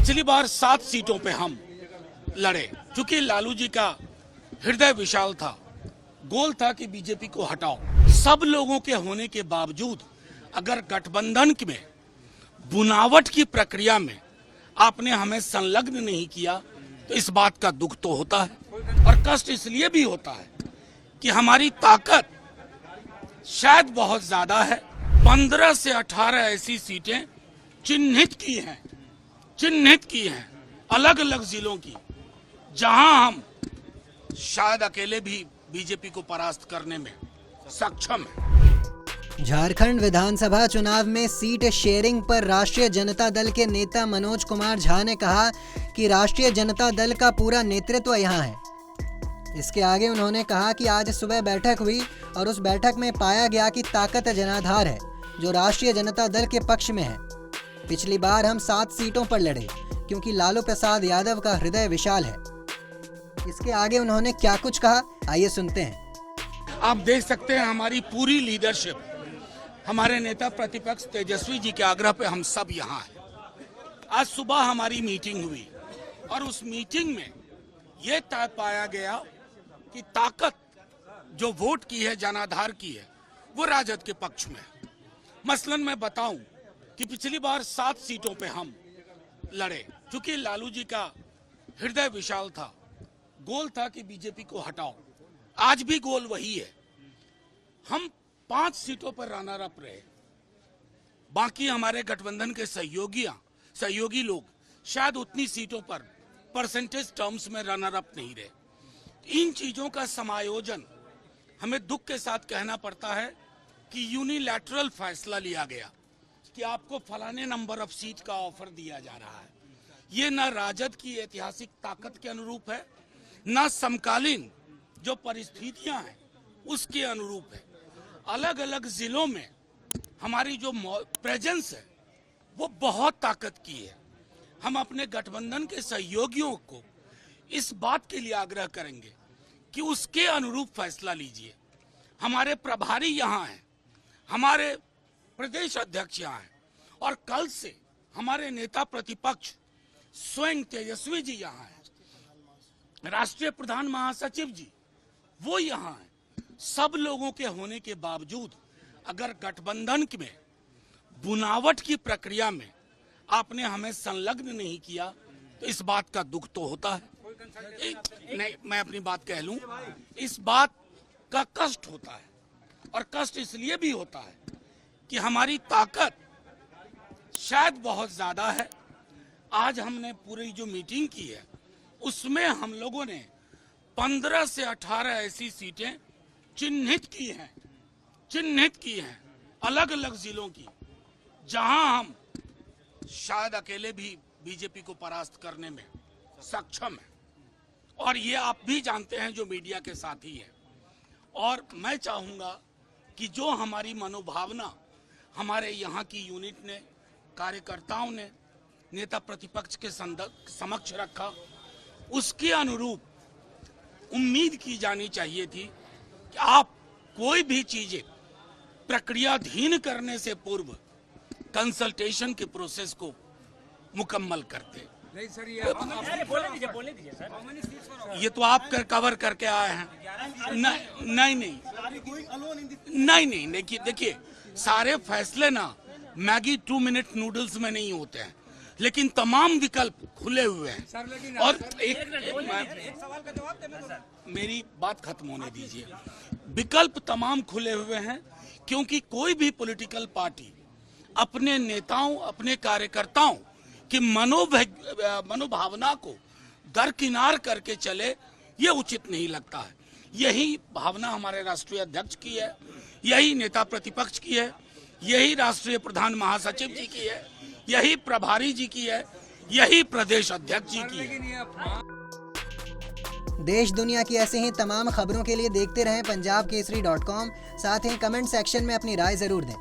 पिछली बार 7 सीटों पे हम लड़े, क्योंकि लालू जी का हृदय विशाल था, गोल था कि बीजेपी को हटाओ। सब लोगों के होने के बावजूद अगर गठबंधन में बुनावट की प्रक्रिया में आपने हमें संलग्न नहीं किया तो इस बात का दुख तो होता है, और कष्ट इसलिए भी होता है कि हमारी ताकत शायद बहुत ज्यादा है। 15 से 18 ऐसी सीटें चिन्हित की हैं अलग अलग जिलों की, जहां हम शायद अकेले भी बीजेपी को परास्त करने में सक्षम हैं। झारखंड विधानसभा चुनाव में सीट शेयरिंग पर राष्ट्रीय जनता दल के नेता मनोज कुमार झा ने कहा कि राष्ट्रीय जनता दल का पूरा नेतृत्व यहां है। इसके आगे उन्होंने कहा कि आज सुबह बैठक हुई और उस बैठक में पाया गया कि ताकत जनाधार है जो राष्ट्रीय जनता दल के पक्ष में है। पिछली बार हम 7 सीटों पर लड़े क्योंकि लालू प्रसाद यादव का हृदय विशाल है। इसके आगे उन्होंने क्या कुछ कहा, आइए सुनते हैं। आप देख सकते हैं हमारी पूरी लीडरशिप, हमारे नेता प्रतिपक्ष तेजस्वी जी के आग्रह पे हम सब यहाँ हैं। आज सुबह हमारी मीटिंग हुई और उस मीटिंग में ये तय पाया गया कि ताकत जो वोट की है, जनाधार की है, वो राजद के पक्ष में है। मसलन मैं बताऊं कि पिछली बार 7 सीटों पे हम लड़े, क्योंकि लालू जी का हृदय विशाल था, गोल था कि बीजेपी को हटाओ। आज भी गोल वही है। हम 5 सीटों पर रनर अप रहे, बाकी हमारे गठबंधन के सहयोगी लोग शायद उतनी सीटों पर परसेंटेज टर्म्स में रनर अप नहीं रहे। इन चीजों का समायोजन हमें दुख के साथ कहना पड़ता है कि यूनिलैटरल फैसला लिया गया कि आपको फलाने नंबर ऑफ सीट का ऑफर दिया जा रहा है। ये न राजद की ऐतिहासिक ताकत के अनुरूप है, न समकालीन जो परिस्थितियां हैं उसके अनुरूप है। अलग अलग जिलों में हमारी जो प्रेजेंस है वो बहुत ताकत की है। हम अपने गठबंधन के सहयोगियों को इस बात के लिए आग्रह करेंगे कि उसके अनुरूप फैसला लीजिए। हमारे प्रभारी यहाँ हैं, हमारे प्रदेश अध्यक्ष यहाँ हैं, और कल से हमारे नेता प्रतिपक्ष स्वयं तेजस्वी जी यहाँ हैं, राष्ट्रीय प्रधान महासचिव जी वो यहाँ हैं। सब लोगों के होने के बावजूद अगर गठबंधन में बुनावट की प्रक्रिया में आपने हमें संलग्न नहीं किया तो इस बात का दुख तो होता है। नहीं, मैं अपनी बात कह लूं, इस बात का कष्ट होता है, और कष्ट इसलिए भी होता है कि हमारी ताकत शायद बहुत ज्यादा है। आज हमने पूरी जो मीटिंग की है उसमें हम लोगों ने 15 से 18 ऐसी सीटें चिन्हित की हैं अलग अलग जिलों की, जहां हम शायद अकेले भी बीजेपी को परास्त करने में सक्षम हैं। और ये आप भी जानते हैं जो मीडिया के साथी हैं। और मैं चाहूंगा कि जो हमारी मनोभावना हमारे यहाँ की यूनिट ने, कार्यकर्ताओं ने नेता प्रतिपक्ष के समक्ष रखा, उसके अनुरूप उम्मीद की जानी चाहिए थी कि आप कोई भी चीजें प्रक्रियाधीन करने से पूर्व कंसल्टेशन के प्रोसेस को मुकम्मल करते। नहीं सर, ये बोलने दीजिए सर। ये तो आप कवर करके आए हैं। नहीं, देखिए सारे फैसले ना मैगी 2 मिनट नूडल्स में नहीं होते हैं, लेकिन तमाम विकल्प खुले हुए हैं। सर, लेकिन और सर, एक सवाल का जवाब देना, मेरी बात खत्म होने दीजिए। विकल्प तमाम खुले हुए हैं, क्योंकि कोई भी पॉलिटिकल पार्टी अपने नेताओं, अपने कार्यकर्ताओं की मनोभावना को दरकिनार करके चले, ये उचित नहीं लगता है। यही भावना हमारे राष्ट्रीय अध्यक्ष की है, यही नेता प्रतिपक्ष की है, यही राष्ट्रीय प्रधान महासचिव जी की है, यही प्रभारी जी की है, यही प्रदेश अध्यक्ष जी की है। देश दुनिया की ऐसे ही तमाम खबरों के लिए देखते रहें punjabkesari.com। साथ ही कमेंट सेक्शन में अपनी राय जरूर दें।